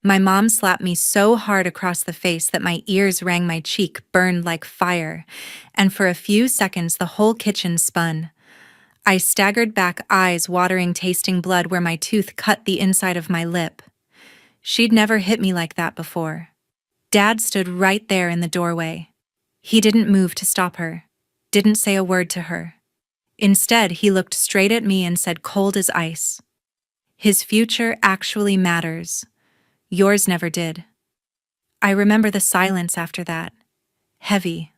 My mom slapped me so hard across the face that my ears rang, my cheek burned like fire, and for a few seconds the whole kitchen spun. I staggered back, eyes watering, tasting blood where my tooth cut the inside of my lip. She'd never hit me like that before. Dad stood right there in the doorway. He didn't move to stop her, didn't say a word to her. Instead, he looked straight at me and said, cold as ice, "His future actually matters. Yours never did." I remember the silence after that. Heavy.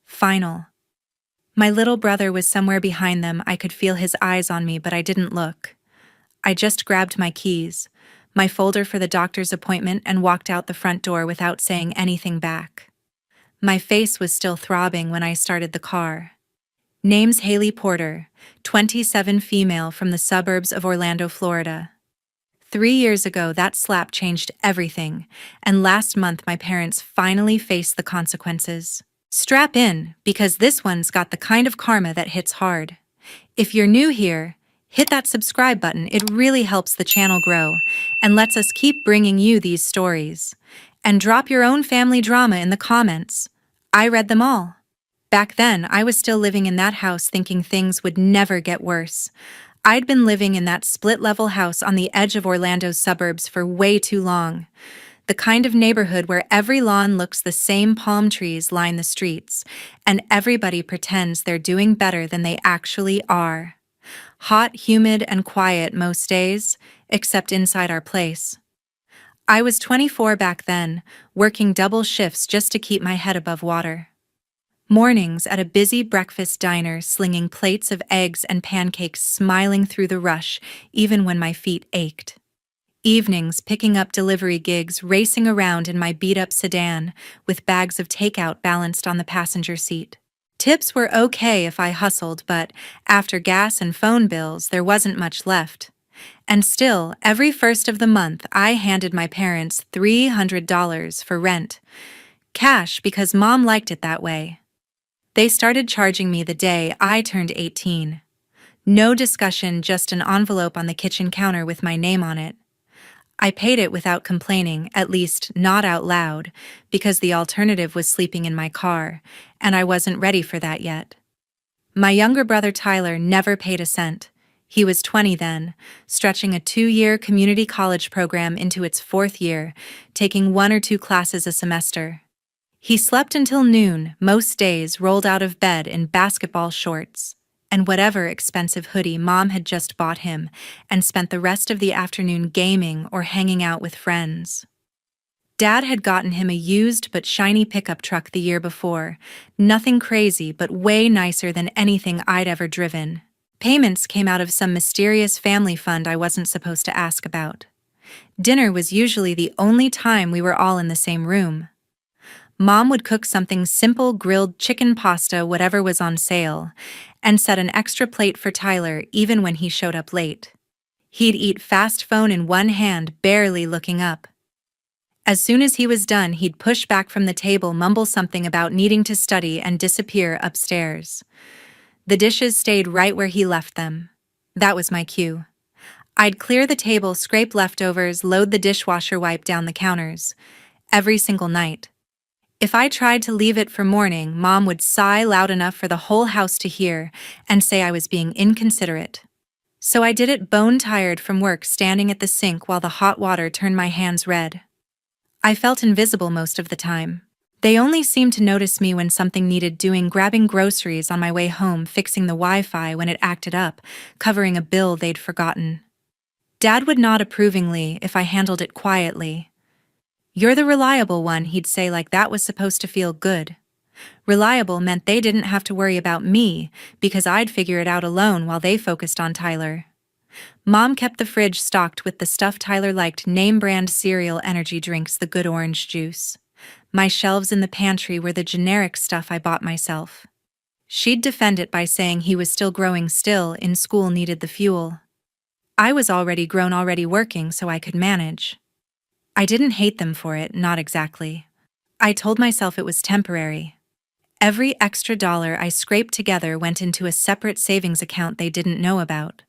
Final. My little brother was somewhere behind them. I could feel his eyes on me, but I didn't look. I just grabbed my keys, my folder for the doctor's appointment, and walked out the front door without saying anything back. My face was still throbbing when I started the car. Name's Haley Porter, 27, female from the suburbs of Orlando, Florida. 3 years ago, that slap changed everything, and last month my parents finally faced the consequences. Strap in, because this one's got the kind of karma that hits hard. If you're new here, hit that subscribe button. It really helps the channel grow and lets us keep bringing you these stories. And drop your own family drama in the comments. I read them all. Back then, I was still living in that house thinking things would never get worse. I'd been living in that split-level house on the edge of Orlando's suburbs for way too long. The kind of neighborhood where every lawn looks the same, palm trees line the streets, and everybody pretends they're doing better than they actually are. Hot, humid, and quiet most days, except inside our place. I was 24 back then, working double shifts just to keep my head above water. Mornings at a busy breakfast diner, slinging plates of eggs and pancakes, smiling through the rush, even when my feet ached. Evenings picking up delivery gigs, racing around in my beat-up sedan, with bags of takeout balanced on the passenger seat. Tips were okay if I hustled, but after gas and phone bills, there wasn't much left. And still, every first of the month, I handed my parents $300 for rent. Cash, because Mom liked it that way. They started charging me the day I turned 18. No discussion, just an envelope on the kitchen counter with my name on it. I paid it without complaining, at least not out loud, because the alternative was sleeping in my car, and I wasn't ready for that yet. My younger brother Tyler never paid a cent. He was 20 then, stretching a 2-year community college program into its 4th year, taking 1 or 2 classes a semester. He slept until noon, most days, rolled out of bed in basketball shorts and whatever expensive hoodie Mom had just bought him, and spent the rest of the afternoon gaming or hanging out with friends. Dad had gotten him a used but shiny pickup truck the year before, nothing crazy but way nicer than anything I'd ever driven. Payments came out of some mysterious family fund I wasn't supposed to ask about. Dinner was usually the only time we were all in the same room. Mom would cook something simple, grilled chicken pasta, whatever was on sale, and set an extra plate for Tyler even when he showed up late. He'd eat fast, phone in one hand, barely looking up. As soon as he was done, he'd push back from the table, mumble something about needing to study, and disappear upstairs. The dishes stayed right where he left them. That was my cue. I'd clear the table, scrape leftovers, load the dishwasher, wipe down the counters. Every single night. If I tried to leave it for morning, Mom would sigh loud enough for the whole house to hear and say I was being inconsiderate. So I did it, bone-tired from work, standing at the sink while the hot water turned my hands red. I felt invisible most of the time. They only seemed to notice me when something needed doing, grabbing groceries on my way home, fixing the Wi-Fi when it acted up, covering a bill they'd forgotten. Dad would nod approvingly if I handled it quietly. "You're the reliable one," he'd say, like that was supposed to feel good. Reliable meant they didn't have to worry about me because I'd figure it out alone while they focused on Tyler. Mom kept the fridge stocked with the stuff Tyler liked, name-brand cereal, energy drinks, the good orange juice. My shelves in the pantry were the generic stuff I bought myself. She'd defend it by saying he was still growing, still in school, needed the fuel. I was already grown, already working, so I could manage. I didn't hate them for it, not exactly. I told myself it was temporary. Every extra dollar I scraped together went into a separate savings account they didn't know about.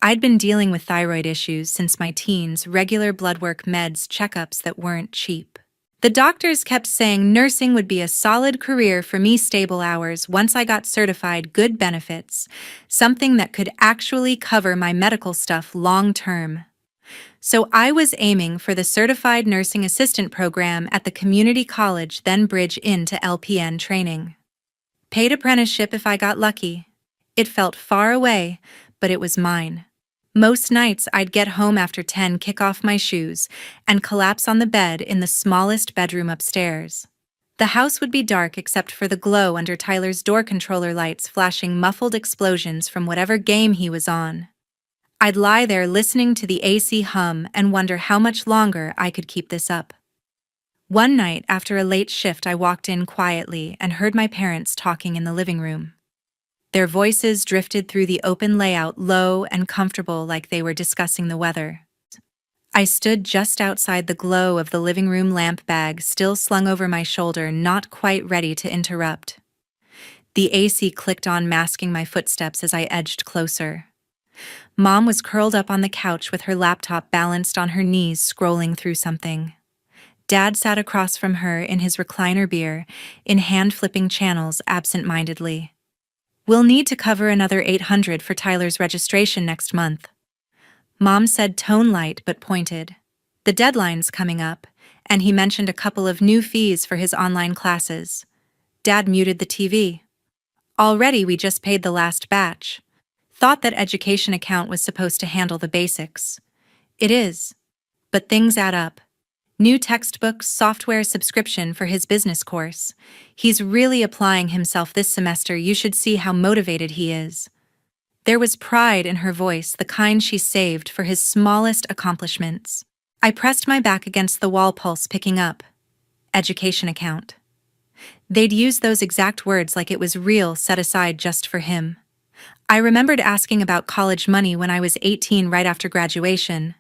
I'd been dealing with thyroid issues since my teens, regular blood work, meds, checkups that weren't cheap. The doctors kept saying nursing would be a solid career for me, stable hours once I got certified, good benefits, something that could actually cover my medical stuff long term. So I was aiming for the Certified Nursing Assistant program at the community college, then bridge into LPN training. Paid apprenticeship if I got lucky. It felt far away, but it was mine. Most nights I'd get home after 10, kick off my shoes, and collapse on the bed in the smallest bedroom upstairs. The house would be dark except for the glow under Tyler's door controller lights flashing muffled explosions from whatever game he was on. I'd lie there listening to the AC hum and wonder how much longer I could keep this up. One night after a late shift, I walked in quietly and heard my parents talking in the living room. Their voices drifted through the open layout, low and comfortable, like they were discussing the weather. I stood just outside the glow of the living room lamp, bag still slung over my shoulder, not quite ready to interrupt. The AC clicked on, masking my footsteps as I edged closer. Mom was curled up on the couch with her laptop balanced on her knees, scrolling through something. Dad sat across from her in his recliner, beer in hand, flipping channels absent-mindedly. "We'll need to cover another $800 for Tyler's registration next month," Mom said, tone light but pointed. "The deadline's coming up, and he mentioned a couple of new fees for his online classes." Dad muted the TV. "Already we just paid the last batch. Thought that education account was supposed to handle the basics." "It is. But things add up. New textbooks, software subscription for his business course. He's really applying himself this semester. You should see how motivated he is." There was pride in her voice, the kind she saved for his smallest accomplishments. I pressed my back against the wall, pulse picking up. Education account. They'd used those exact words like it was real, set aside just for him. I remembered asking about college money when I was 18, right after graduation.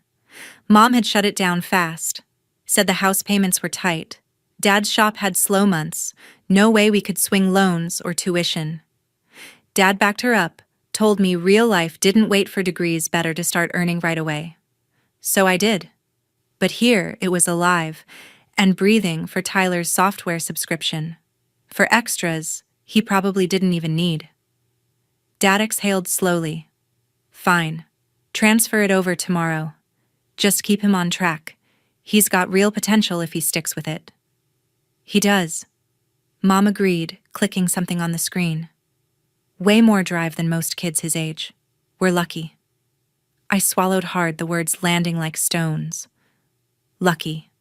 Mom had shut it down fast. Said the house payments were tight. Dad's shop had slow months. No way we could swing loans or tuition. Dad backed her up, told me real life didn't wait for degrees, better to start earning right away. So I did. But here it was alive and breathing for Tyler's software subscription. For extras he probably didn't even need. Dad exhaled slowly. "Fine. Transfer it over tomorrow. Just keep him on track. He's got real potential if he sticks with it." "He does," Mom agreed, clicking something on the screen. "Way more drive than most kids his age. We're lucky." I swallowed hard, the words landing like stones. Lucky.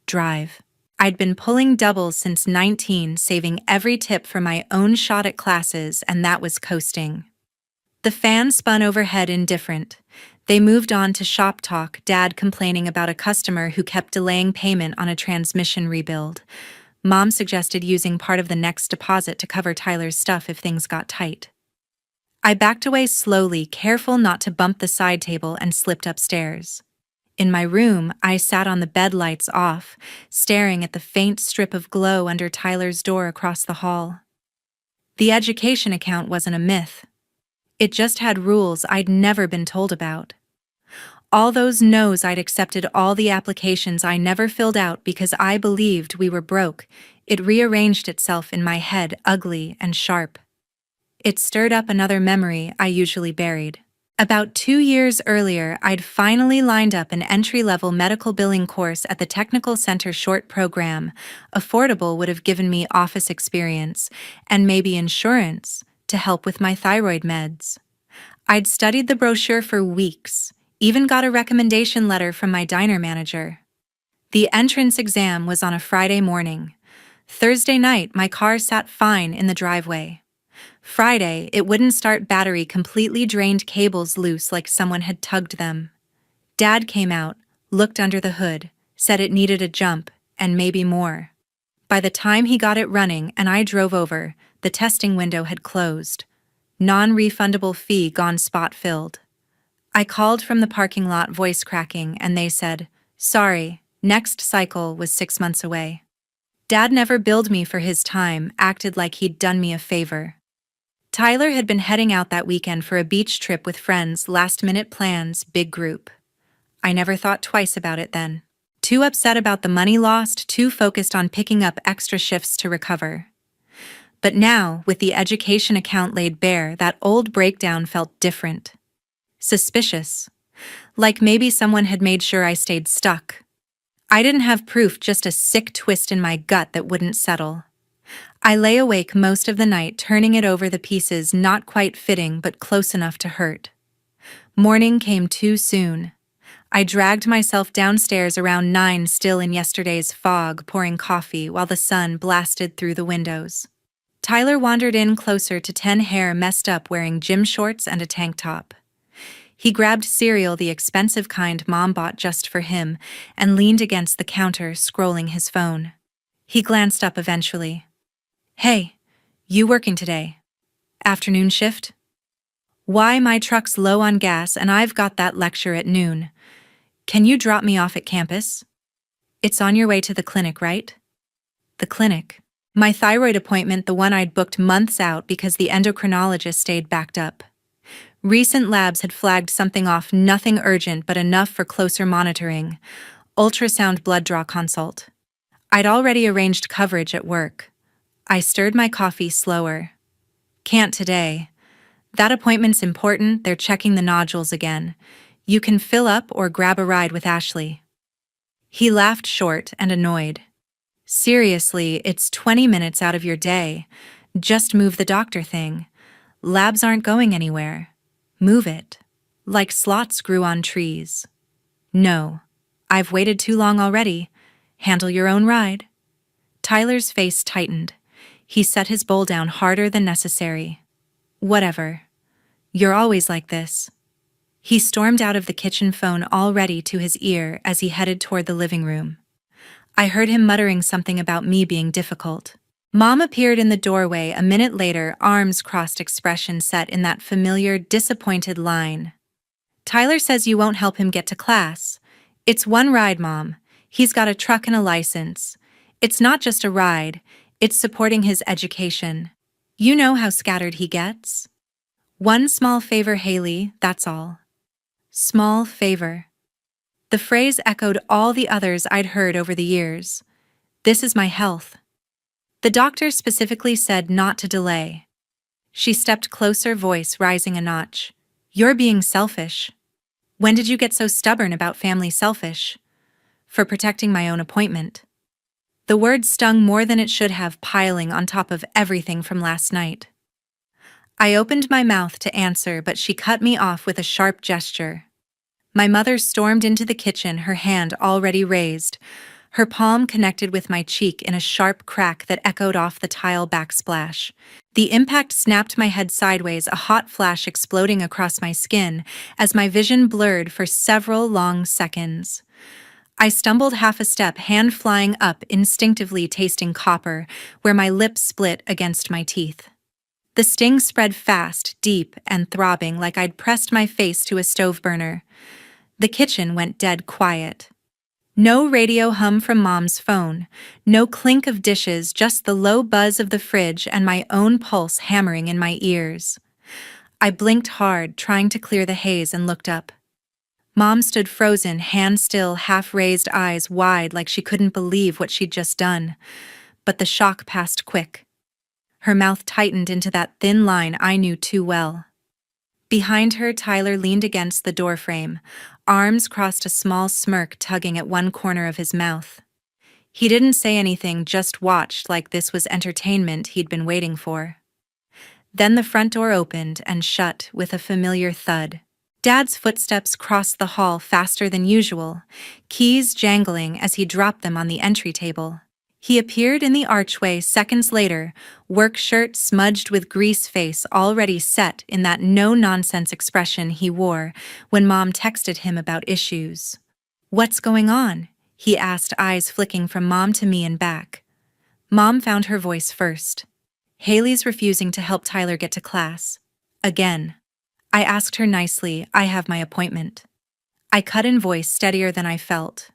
Drive. I'd been pulling doubles since 19, saving every tip for my own shot at classes, and that was coasting. The fan spun overhead, indifferent. They moved on to shop talk, Dad complaining about a customer who kept delaying payment on a transmission rebuild. Mom suggested using part of the next deposit to cover Tyler's stuff if things got tight. I backed away slowly, careful not to bump the side table, and slipped upstairs. In my room, I sat on the bed, lights off, staring at the faint strip of glow under Tyler's door across the hall. The education account wasn't a myth. It just had rules I'd never been told about. All those no's I'd accepted, all the applications I never filled out because I believed we were broke. It rearranged itself in my head, ugly and sharp. It stirred up another memory I usually buried. About 2 years earlier, I'd finally lined up an entry-level medical billing course at the Technical Center short program. Affordable, would have given me office experience and maybe insurance to help with my thyroid meds. I'd studied the brochure for weeks, even got a recommendation letter from my diner manager. The entrance exam was on a Friday morning. Thursday night, my car sat fine in the driveway. Friday, it wouldn't start, battery completely drained, cables loose like someone had tugged them. Dad came out, looked under the hood, said it needed a jump, and maybe more. By the time he got it running and I drove over, the testing window had closed. Non-refundable fee gone, spot filled. I called from the parking lot, voice cracking, and they said, "Sorry, next cycle was 6 months away." Dad never billed me for his time, acted like he'd done me a favor. Tyler had been heading out that weekend for a beach trip with friends, last-minute plans, big group. I never thought twice about it then. Too upset about the money lost, too focused on picking up extra shifts to recover. But now, with the education account laid bare, that old breakdown felt different. Suspicious. Like maybe someone had made sure I stayed stuck. I didn't have proof, just a sick twist in my gut that wouldn't settle. I lay awake most of the night, turning it over, the pieces not quite fitting but close enough to hurt. Morning came too soon. I dragged myself downstairs around 9, still in yesterday's fog, pouring coffee while the sun blasted through the windows. Tyler wandered in closer to 10, hair messed up, wearing gym shorts and a tank top. He grabbed cereal, the expensive kind Mom bought just for him, and leaned against the counter, scrolling his phone. He glanced up eventually. "Hey, you working today? Afternoon shift?" "Why, my truck's low on gas and I've got that lecture at noon. Can you drop me off at campus?" "It's on your way to the clinic, right?" "The clinic?" "My thyroid appointment, the one I'd booked months out because the endocrinologist stayed backed up. Recent labs had flagged something off, nothing urgent but enough for closer monitoring. Ultrasound, blood draw consult. I'd already arranged coverage at work." I stirred my coffee slower. "Can't today. That appointment's important, they're checking the nodules again. You can fill up or grab a ride with Ashley." He laughed, short and annoyed. "Seriously, it's 20 minutes out of your day. Just move the doctor thing. Labs aren't going anywhere. Move it. Like slots grew on trees." "No. I've waited too long already. Handle your own ride." Tyler's face tightened. He set his bowl down harder than necessary. "Whatever. You're always like this." He stormed out of the kitchen, phone already to his ear as he headed toward the living room. I heard him muttering something about me being difficult. Mom appeared in the doorway a minute later, arms crossed, expression set in that familiar, disappointed line. "Tyler says you won't help him get to class. It's one ride, Mom. He's got a truck and a license. It's not just a ride, it's supporting his education. You know how scattered he gets. One small favor, Haley, that's all." Small favor. The phrase echoed all the others I'd heard over the years. This is my health. The doctor specifically said not to delay. She stepped closer, voice rising a notch. "You're being selfish." "When did you get so stubborn about family?" "Selfish. For protecting my own appointment." The word stung more than it should have, piling on top of everything from last night. I opened my mouth to answer, but she cut me off with a sharp gesture. My mother stormed into the kitchen, her hand already raised. Her palm connected with my cheek in a sharp crack that echoed off the tile backsplash. The impact snapped my head sideways, a hot flash exploding across my skin as my vision blurred for several long seconds. I stumbled half a step, hand flying up, instinctively tasting copper, where my lips split against my teeth. The sting spread fast, deep, and throbbing, like I'd pressed my face to a stove burner. The kitchen went dead quiet. No radio hum from Mom's phone, no clink of dishes, just the low buzz of the fridge and my own pulse hammering in my ears. I blinked hard, trying to clear the haze, and looked up. Mom stood frozen, hand still, half-raised, eyes wide, like she couldn't believe what she'd just done. But the shock passed quick. Her mouth tightened into that thin line I knew too well. Behind her, Tyler leaned against the doorframe, arms crossed, a small smirk tugging at one corner of his mouth. He didn't say anything, just watched, like this was entertainment he'd been waiting for. Then the front door opened and shut with a familiar thud. Dad's footsteps crossed the hall faster than usual, keys jangling as he dropped them on the entry table. He appeared in the archway seconds later, work shirt smudged with grease, face already set in that no-nonsense expression he wore when Mom texted him about issues. "What's going on?" he asked, eyes flicking from Mom to me and back. Mom found her voice first. "Haley's refusing to help Tyler get to class. Again." I asked her nicely, "I have my appointment." I cut in, voice steadier than I felt.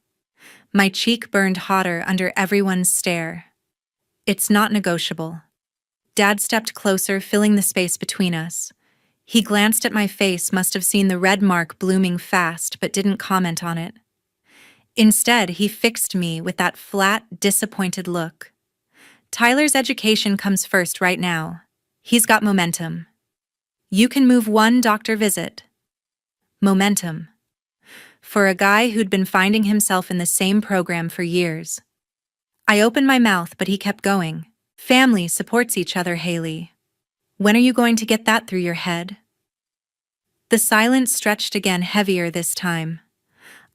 My cheek burned hotter under everyone's stare. "It's not negotiable." Dad stepped closer, filling the space between us. He glanced at my face, must have seen the red mark blooming fast, but didn't comment on it. Instead, he fixed me with that flat, disappointed look. Tyler's education comes first right now. He's got momentum. You can move one doctor visit. Momentum. For a guy who'd been finding himself in the same program for years. I opened my mouth, but he kept going. Family supports each other, Haley. When are you going to get that through your head? The silence stretched again, heavier this time.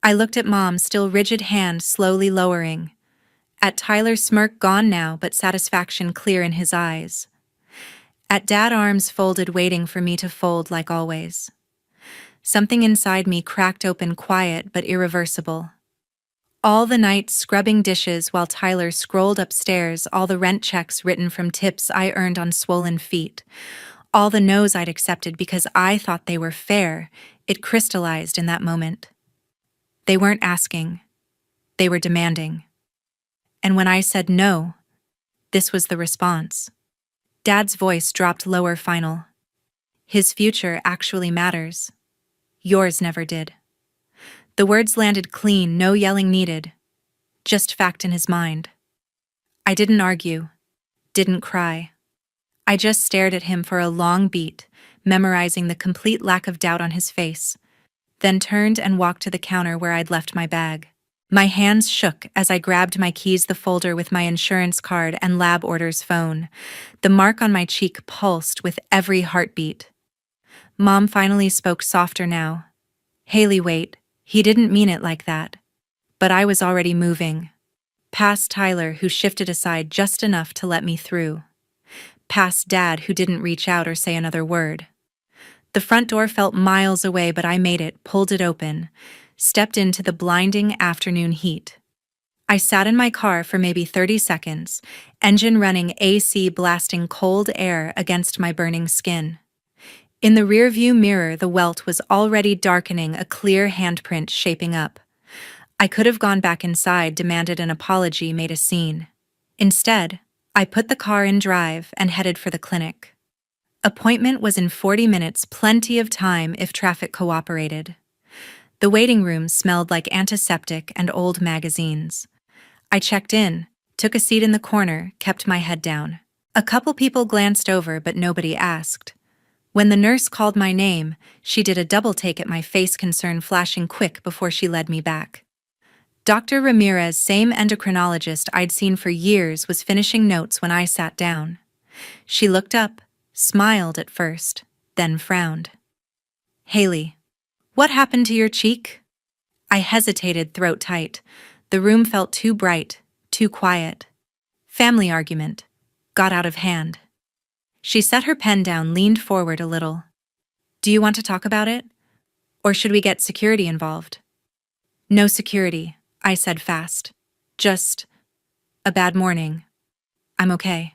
I looked at Mom, still rigid hand slowly lowering. At Tyler's smirk gone now, but satisfaction clear in his eyes. At Dad, arms folded, waiting for me to fold like always. Something inside me cracked open, quiet but irreversible. All the night scrubbing dishes while Tyler scrolled upstairs, all the rent checks written from tips I earned on swollen feet, all the no's I'd accepted because I thought they were fair, it crystallized in that moment. They weren't asking. They were demanding. And when I said no, this was the response. Dad's voice dropped lower, final. His future actually matters. Yours never did. The words landed clean, no yelling needed. Just fact in his mind. I didn't argue. Didn't cry. I just stared at him for a long beat, memorizing the complete lack of doubt on his face, then turned and walked to the counter where I'd left my bag. My hands shook as I grabbed my keys, the folder with my insurance card and lab orders phone. The mark on my cheek pulsed with every heartbeat. Mom finally spoke, softer now. Haley, wait, he didn't mean it like that. But I was already moving. Past Tyler, who shifted aside just enough to let me through. Past Dad, who didn't reach out or say another word. The front door felt miles away, but I made it, pulled it open, stepped into the blinding afternoon heat. I sat in my car for maybe 30 seconds, engine running, AC blasting cold air against my burning skin. In the rearview mirror, the welt was already darkening, a clear handprint shaping up. I could have gone back inside, demanded an apology, made a scene. Instead, I put the car in drive and headed for the clinic. Appointment was in 40 minutes, plenty of time if traffic cooperated. The waiting room smelled like antiseptic and old magazines. I checked in, took a seat in the corner, kept my head down. A couple people glanced over, but nobody asked. When the nurse called my name, she did a double take at my face, concern flashing quick before she led me back. Dr. Ramirez, same endocrinologist I'd seen for years, was finishing notes when I sat down. She looked up, smiled at first, then frowned. Haley, what happened to your cheek? I hesitated, throat tight. The room felt too bright, too quiet. Family argument. Got out of hand. She set her pen down, leaned forward a little. Do you want to talk about it? Or should we get security involved? No security, I said fast. Just a bad morning. I'm okay.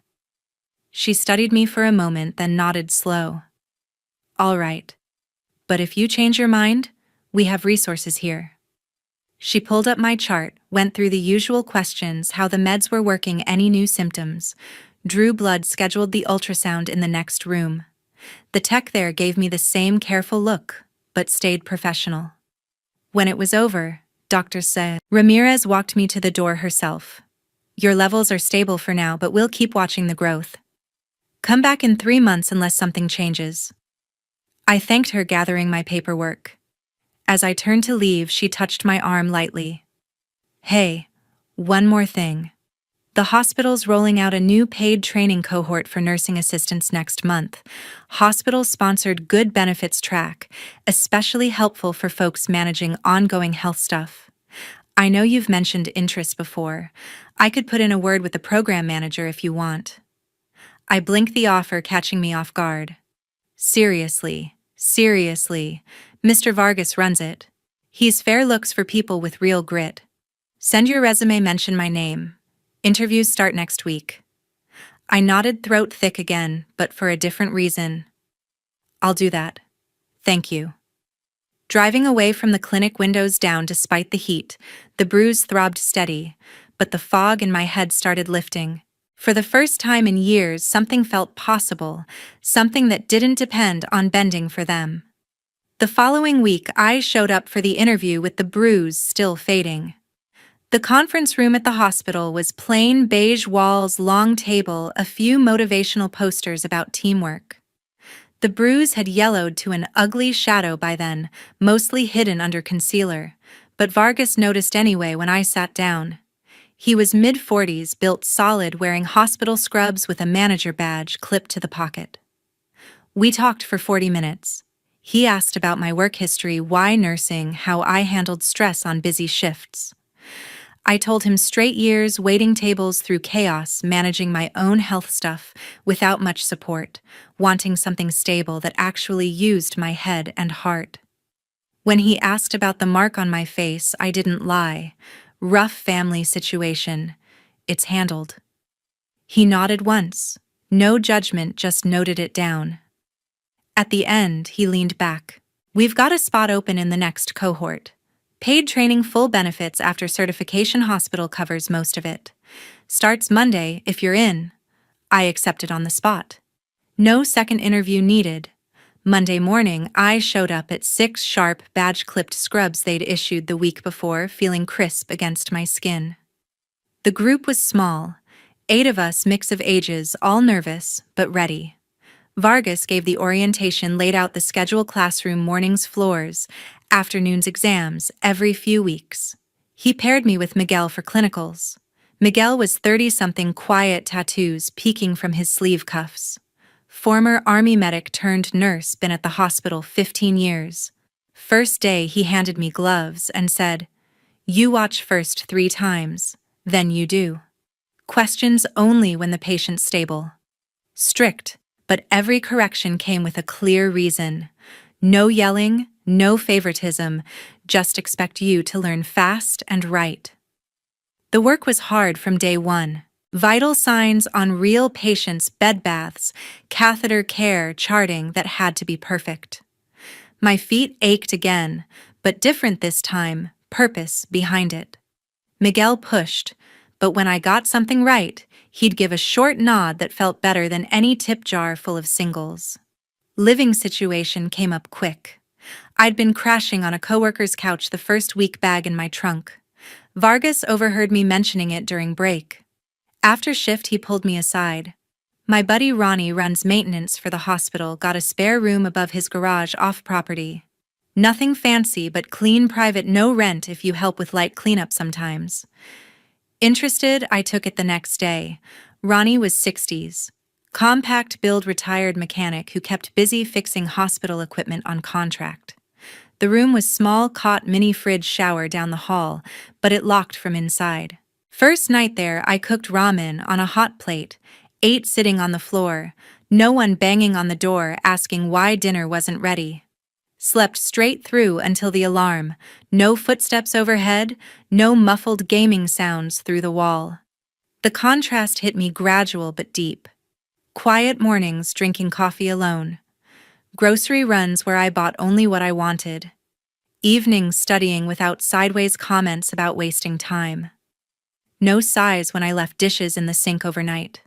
She studied me for a moment, then nodded slow. All right. But if you change your mind, we have resources here. She pulled up my chart, went through the usual questions, how the meds were working, any new symptoms. Drew blood, scheduled the ultrasound in the next room. The tech there gave me the same careful look, but stayed professional. When it was over, doctor said, Ramirez walked me to the door herself. Your levels are stable for now, but we'll keep watching the growth. Come back in 3 months unless something changes. I thanked her, gathering my paperwork. As I turned to leave, she touched my arm lightly. Hey, one more thing. The hospital's rolling out a new paid training cohort for nursing assistants next month. Hospital-sponsored good benefits track, especially helpful for folks managing ongoing health stuff. I know you've mentioned interest before. I could put in a word with the program manager if you want. I blinked the offer, catching me off guard. Seriously, Mr. Vargas runs it. He's fair looks for people with real grit. Send your resume, mention my name. Interviews start next week. I nodded, throat thick again, but for a different reason. I'll do that. Thank you. Driving away from the clinic, windows down despite the heat, the bruise throbbed steady, but the fog in my head started lifting. For the first time in years, something felt possible, something that didn't depend on bending for them. The following week, I showed up for the interview with the bruise still fading. The conference room at the hospital was plain beige walls, long table, a few motivational posters about teamwork. The bruise had yellowed to an ugly shadow by then, mostly hidden under concealer, but Vargas noticed anyway when I sat down. He was mid-40s, built solid, wearing hospital scrubs with a manager badge clipped to the pocket. We talked for 40 minutes. He asked about my work history, why nursing, how I handled stress on busy shifts. I told him straight years, waiting tables through chaos, managing my own health stuff without much support, wanting something stable that actually used my head and heart. When he asked about the mark on my face, I didn't lie. Rough family situation. It's handled. He nodded once. No judgment, just noted it down. At the end, he leaned back. We've got a spot open in the next cohort. Paid training, full benefits after certification, hospital covers most of it. Starts Monday if you're in. I accepted on the spot. No second interview needed. Monday morning, I showed up at 6 sharp, badge-clipped scrubs they'd issued the week before, feeling crisp against my skin. The group was small. 8 of us, mix of ages, all nervous, but ready. Vargas gave the orientation, laid out the schedule: classroom, mornings floors, afternoons exams, every few weeks. He paired me with Miguel for clinicals. Miguel was 30-something, quiet, tattoos peeking from his sleeve cuffs. Former Army medic turned nurse, been at the hospital 15 years. First day, he handed me gloves and said, "You watch first 3 times, then you do. Questions only when the patient's stable." Strict, but every correction came with a clear reason. No yelling, no favoritism, just expect you to learn fast and right. The work was hard from day one. Vital signs on real patients, bed baths, catheter care, charting that had to be perfect. My feet ached again, but different this time, purpose behind it. Miguel pushed, but when I got something right, he'd give a short nod that felt better than any tip jar full of singles. Living situation came up quick. I'd been crashing on a coworker's couch the first week, bag in my trunk. Vargas overheard me mentioning it during break. After shift, he pulled me aside. My buddy Ronnie runs maintenance for the hospital, got a spare room above his garage off property. Nothing fancy, but clean, private, no rent if you help with light cleanup sometimes. Interested, I took it the next day. Ronnie was 60s. Compact build, retired mechanic who kept busy fixing hospital equipment on contract. The room was small, cot, mini fridge, shower down the hall, but it locked from inside. First night there, I cooked ramen on a hot plate, 8 sitting on the floor, no one banging on the door asking why dinner wasn't ready. Slept straight through until the alarm, no footsteps overhead, no muffled gaming sounds through the wall. The contrast hit me, gradual but deep. Quiet mornings, drinking coffee alone. Grocery runs where I bought only what I wanted. Evenings studying without sideways comments about wasting time. No sighs when I left dishes in the sink overnight.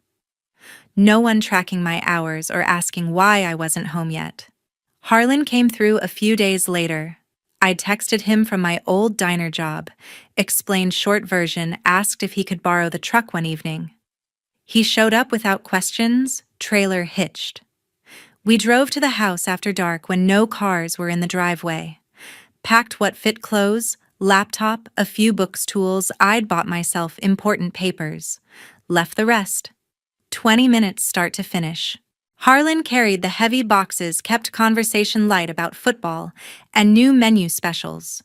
No one tracking my hours or asking why I wasn't home yet. Harlan came through a few days later. I'd texted him from my old diner job, explained short version, asked if he could borrow the truck one evening. He showed up without questions, trailer hitched. We drove to the house after dark when no cars were in the driveway. Packed what fit: clothes, laptop, a few books, tools. I'd bought myself important papers. Left the rest. 20 minutes start to finish. Harlan carried the heavy boxes, kept conversation light about football and new menu specials.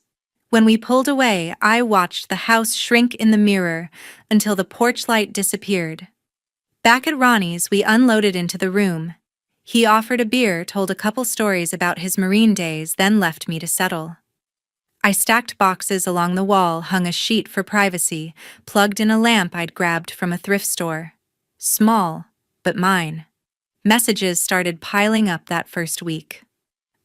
When we pulled away, I watched the house shrink in the mirror until the porch light disappeared. Back at Ronnie's, we unloaded into the room. He offered a beer, told a couple stories about his Marine days, then left me to settle. I stacked boxes along the wall, hung a sheet for privacy, plugged in a lamp I'd grabbed from a thrift store. Small, but mine. Messages started piling up that first week.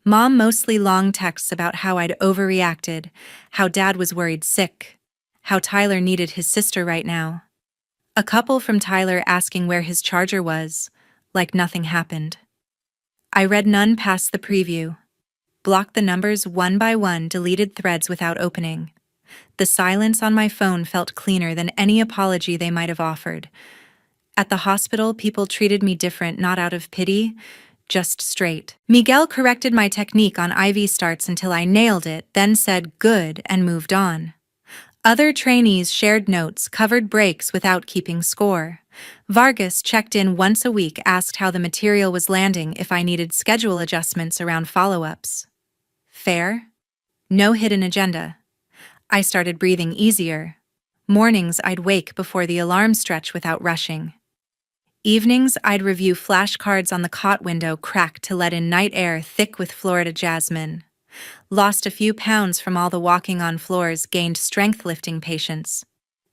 Mom mostly long texts about how I'd overreacted, how Dad was worried sick, how Tyler needed his sister right now. A couple from Tyler asking where his charger was, like nothing happened. I read none past the preview. Blocked the numbers one by one, deleted threads without opening. The silence on my phone felt cleaner than any apology they might have offered. At the hospital, people treated me different, not out of pity, just straight. Miguel corrected my technique on IV starts until I nailed it, then said good and moved on. Other trainees shared notes, covered breaks without keeping score. Vargas checked in once a week, asked how the material was landing, if I needed schedule adjustments around follow-ups. Fair? No hidden agenda. I started breathing easier. Mornings I'd wake before the alarm stretch without rushing. Evenings I'd review flashcards on the cot window crack to let in night air thick with Florida jasmine. Lost a few pounds from all the walking on floors, gained strength-lifting patience.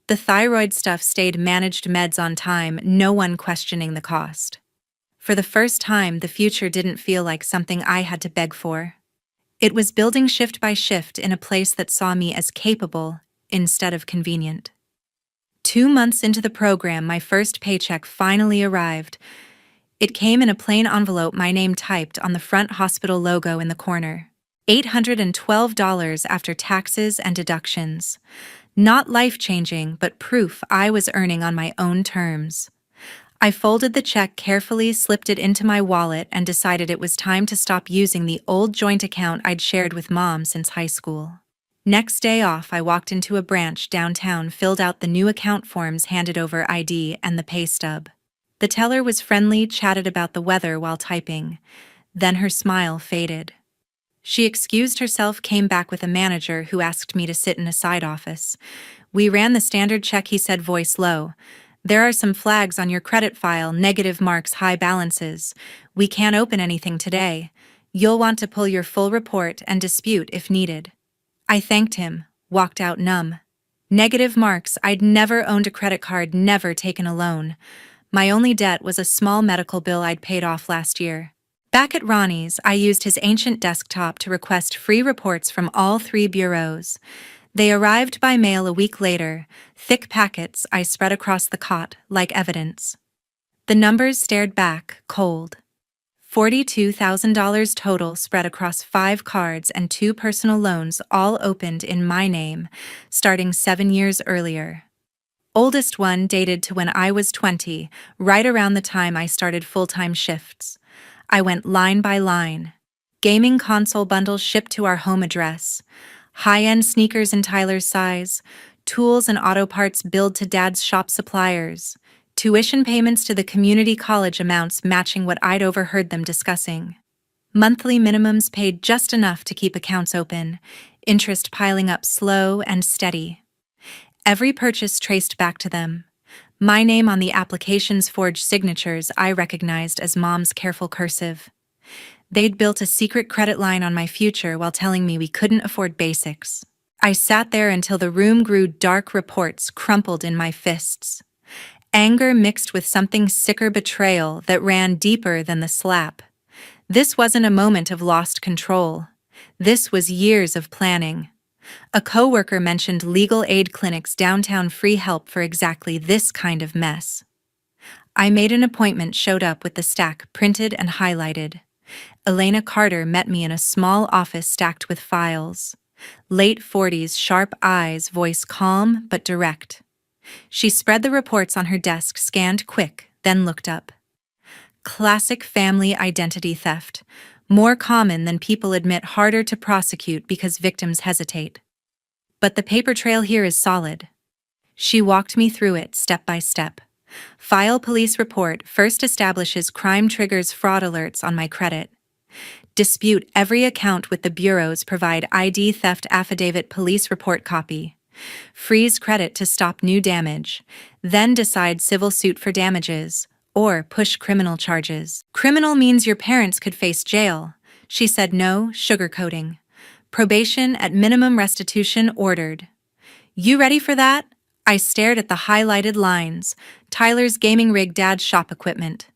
The thyroid stuff stayed managed meds on time, no one questioning the cost. For the first time, the future didn't feel like something I had to beg for. It was building shift by shift in a place that saw me as capable instead of convenient. 2 months into the program, my first paycheck finally arrived. It came in a plain envelope, my name typed on the front, hospital logo in the corner. $812 after taxes and deductions. Not life-changing, but proof I was earning on my own terms. I folded the check carefully, slipped it into my wallet, and decided it was time to stop using the old joint account I'd shared with Mom since high school. Next day off, I walked into a branch downtown, filled out the new account forms, handed over ID and the pay stub. The teller was friendly, chatted about the weather while typing. Then her smile faded. She excused herself, came back with a manager who asked me to sit in a side office. We ran the standard check, he said, voice low. There are some flags on your credit file, negative marks, high balances. We can't open anything today. You'll want to pull your full report and dispute if needed. I thanked him, walked out numb. Negative marks, I'd never owned a credit card, never taken a loan. My only debt was a small medical bill I'd paid off last year. Back at Ronnie's, I used his ancient desktop to request free reports from all 3 bureaus. They arrived by mail a week later, thick packets I spread across the cot like evidence. The numbers stared back, cold. $42,000 total spread across 5 cards and 2 personal loans, all opened in my name, starting 7 years earlier. Oldest one dated to when I was 20, right around the time I started full-time shifts. I went line by line. Gaming console bundles shipped to our home address. High-end sneakers in Tyler's size. Tools and auto parts billed to Dad's shop suppliers. Tuition payments to the community college, amounts matching what I'd overheard them discussing. Monthly minimums paid just enough to keep accounts open. Interest piling up slow and steady. Every purchase traced back to them. My name on the application's forged signatures I recognized as Mom's careful cursive. They'd built a secret credit line on my future while telling me we couldn't afford basics. I sat there until the room grew dark, reports crumpled in my fists. Anger mixed with something sicker, betrayal that ran deeper than the slap. This wasn't a moment of lost control. This was years of planning. A coworker mentioned legal aid clinics downtown, free help for exactly this kind of mess. I made an appointment, showed up with the stack printed and highlighted. Elena Carter met me in a small office stacked with files. Late 40s, sharp eyes, voice calm but direct. She spread the reports on her desk, scanned quick, then looked up. Classic family identity theft. More common than people admit, harder to prosecute because victims hesitate. But the paper trail here is solid. She walked me through it step by step. File police report, first establishes crime, triggers fraud alerts on my credit. Dispute every account with the bureaus, provide ID theft affidavit, police report copy. Freeze credit to stop new damage. Then decide civil suit for damages. Or push criminal charges. Criminal means your parents could face jail. She said no, sugarcoating. Probation at minimum, restitution ordered. You ready for that? I stared at the highlighted lines. Tyler's gaming rig, Dad's shop equipment.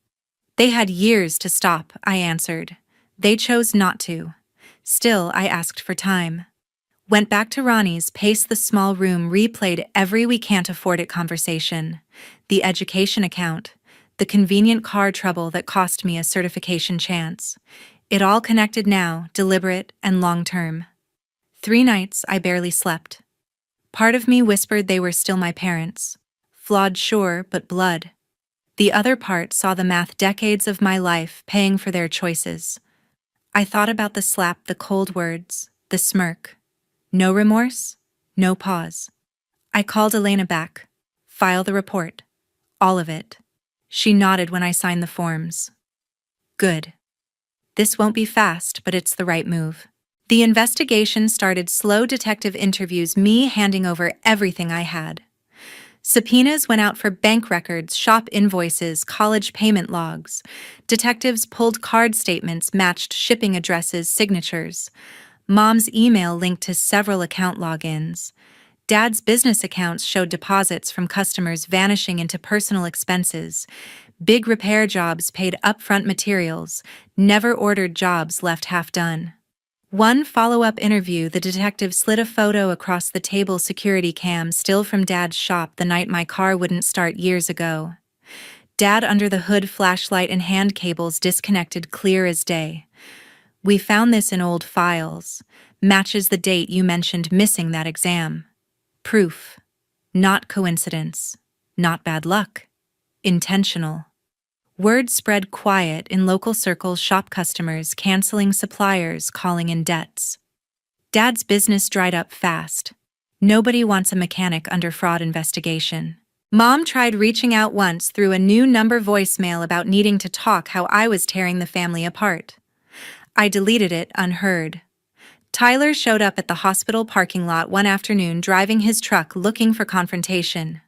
They had years to stop, I answered. They chose not to. Still, I asked for time. Went back to Ronnie's, paced the small room, replayed every we can't afford it conversation. The education account. The convenient car trouble that cost me a certification chance. It all connected now, deliberate and long-term. 3 nights I barely slept. Part of me whispered they were still my parents. Flawed, sure, but blood. The other part saw the math decades of my life paying for their choices. I thought about the slap, the cold words, the smirk. No remorse, no pause. I called Elena back. File the report. All of it. She nodded when I signed the forms. Good. This won't be fast, but it's the right move. The investigation started, slow detective interviews, me handing over everything I had. Subpoenas went out for bank records, shop invoices, college payment logs. Detectives pulled card statements, matched shipping addresses, signatures. Mom's email linked to several account logins. Dad's business accounts showed deposits from customers vanishing into personal expenses. Big repair jobs paid upfront materials. Never ordered jobs left half done. One follow-up interview, the detective slid a photo across the table, security cam still from Dad's shop the night my car wouldn't start years ago. Dad under the hood, flashlight and hand cables disconnected, clear as day. We found this in old files. Matches the date you mentioned missing that exam. Proof. Not coincidence. Not bad luck. Intentional. Word spread quiet in local circles, shop customers canceling suppliers, calling in debts. Dad's business dried up fast. Nobody wants a mechanic under fraud investigation. Mom tried reaching out once through a new number voicemail about needing to talk, how I was tearing the family apart. I deleted it, unheard. Tyler showed up at the hospital parking lot one afternoon, driving his truck looking for confrontation.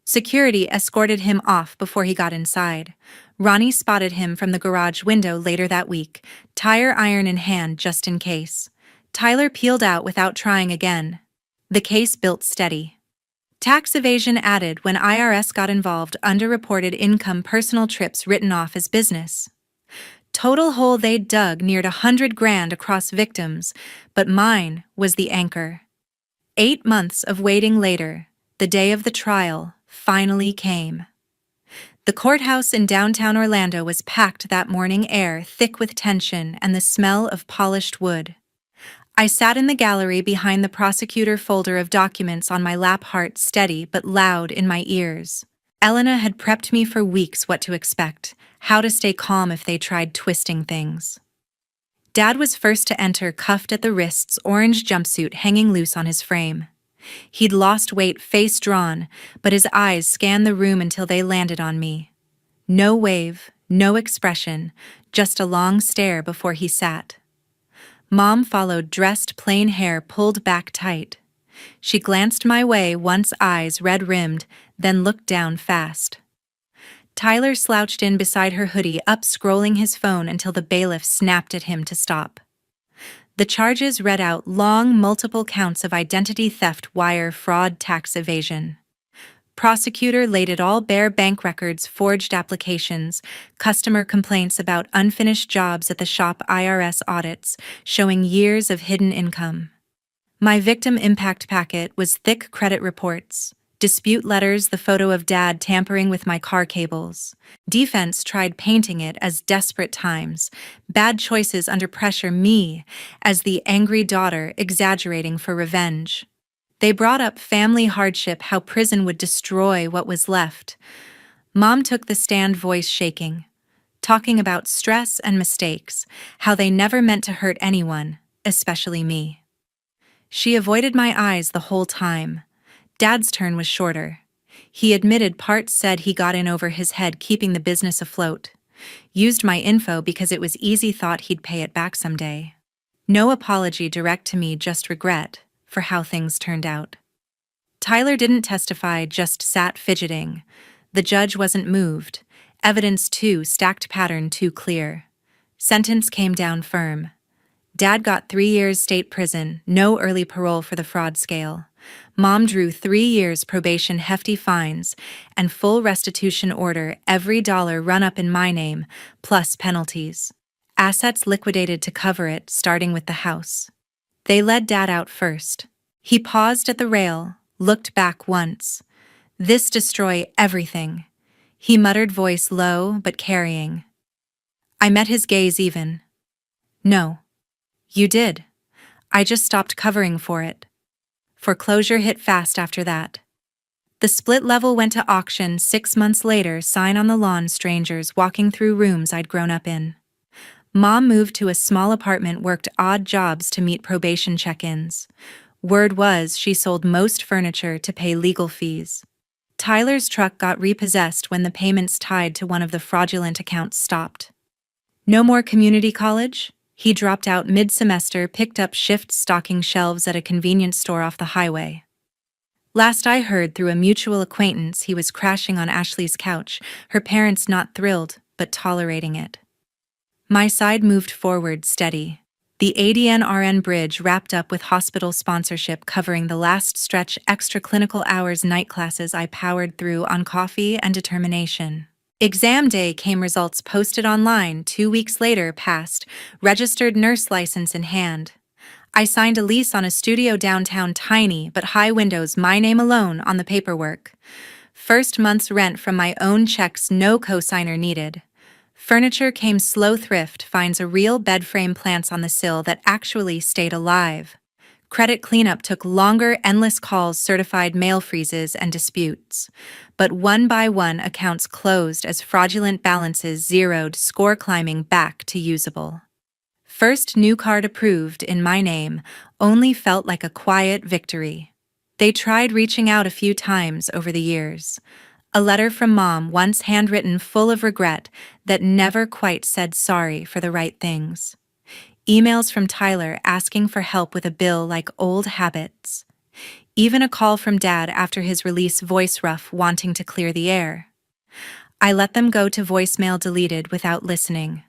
Security escorted him off before he got inside. Ronnie spotted him from the garage window later that week, tire iron in hand just in case. Tyler peeled out without trying again. The case built steady. Tax evasion added when IRS got involved, underreported income, personal trips written off as business. Total hole they'd dug neared $100,000 across victims, but mine was the anchor. 8 months of waiting later, the day of the trial finally came. The courthouse in downtown Orlando was packed that morning, air thick with tension and the smell of polished wood. I sat in the gallery behind the prosecutor, folder of documents on my lap, heart steady but loud in my ears. Elena had prepped me for weeks what to expect, how to stay calm if they tried twisting things. Dad was first to enter, cuffed at the wrists, orange jumpsuit hanging loose on his frame. He'd lost weight, face drawn, but his eyes scanned the room until they landed on me. No wave, no expression, just a long stare before he sat. Mom followed, dressed, plain hair pulled back tight. She glanced my way once, eyes red-rimmed, then looked down fast. Tyler slouched in beside her, hoodie up, scrolling his phone until the bailiff snapped at him to stop. The charges read out, long, multiple counts of identity theft, wire fraud, tax evasion. Prosecutor laid it all bare: bank records, forged applications, customer complaints about unfinished jobs at the shop, IRS audits showing years of hidden income. My victim impact packet was thick: credit reports, dispute letters, the photo of Dad tampering with my car cables. Defense tried painting it as desperate times, bad choices under pressure, me as the angry daughter exaggerating for revenge. They brought up family hardship, how prison would destroy what was left. Mom took the stand, voice shaking, talking about stress and mistakes, how they never meant to hurt anyone, especially me. She avoided my eyes the whole time. Dad's turn was shorter. He admitted parts said he got in over his head, keeping the business afloat. Used my info because it was easy, thought he'd pay it back someday. No apology direct to me, just regret for how things turned out. Tyler didn't testify, just sat fidgeting. The judge wasn't moved. Evidence too stacked, pattern too clear. Sentence came down firm. Dad got 3 years state prison, no early parole for the fraud scale. Mom drew 3 years probation, hefty fines, and full restitution order, every dollar run up in my name, plus penalties. Assets liquidated to cover it, starting with the house. They led Dad out first. He paused at the rail, looked back once. "This destroy everything," he muttered, voice low but carrying. I met his gaze even. "No. You did. I just stopped covering for it." Foreclosure hit fast after that. The split level went to auction 6 months later, sign on the lawn, strangers walking through rooms I'd grown up in. Mom moved to a small apartment, worked odd jobs to meet probation check-ins. Word was she sold most furniture to pay legal fees. Tyler's truck got repossessed when the payments tied to one of the fraudulent accounts stopped. No more community college? He dropped out mid-semester, picked up shifts stocking shelves at a convenience store off the highway. Last I heard through a mutual acquaintance, he was crashing on Ashley's couch, her parents not thrilled, but tolerating it. My side moved forward steady. The ADN-RN bridge wrapped up with hospital sponsorship covering the last stretch, extra clinical hours, night classes I powered through on coffee and determination. Exam day came, results posted online. 2 weeks later passed, registered nurse license in hand. I signed a lease on a studio downtown, tiny but high windows, my name alone on the paperwork. First month's rent from my own checks, no cosigner needed. Furniture came slow, thrift finds a real bed frame, plants on the sill that actually stayed alive. Credit cleanup took longer, endless calls, certified mail freezes and disputes. But one by one accounts closed as fraudulent balances zeroed, score climbing back to usable. First new card approved in my name, only felt like a quiet victory. They tried reaching out a few times over the years. A letter from Mom, once handwritten, full of regret, that never quite said sorry for the right things. Emails from Tyler asking for help with a bill, like old habits. Even a call from Dad after his release, voice rough, wanting to clear the air. I let them go to voicemail, deleted without listening.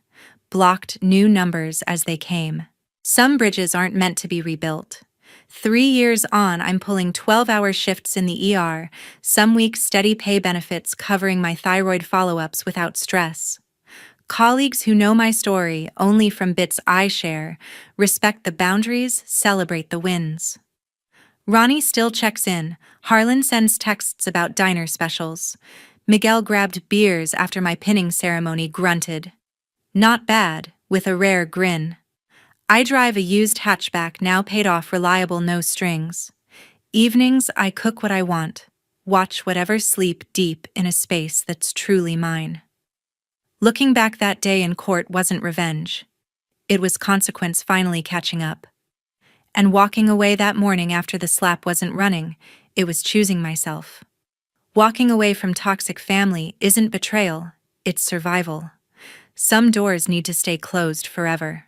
Blocked new numbers as they came. Some bridges aren't meant to be rebuilt. 3 years on, I'm pulling 12-hour shifts in the ER, some weeks steady pay, benefits covering my thyroid follow-ups without stress. Colleagues who know my story only from bits I share, respect the boundaries, celebrate the wins. Ronnie still checks in. Harlan sends texts about diner specials. Miguel grabbed beers after my pinning ceremony, grunted. "Not bad," with a rare grin. I drive a used hatchback, now paid off, reliable, no strings. Evenings I cook what I want, watch whatever, sleep deep in a space that's truly mine. Looking back, that day in court wasn't revenge. It was consequence finally catching up. And walking away that morning after the slap wasn't running, it was choosing myself. Walking away from toxic family isn't betrayal, it's survival. Some doors need to stay closed forever.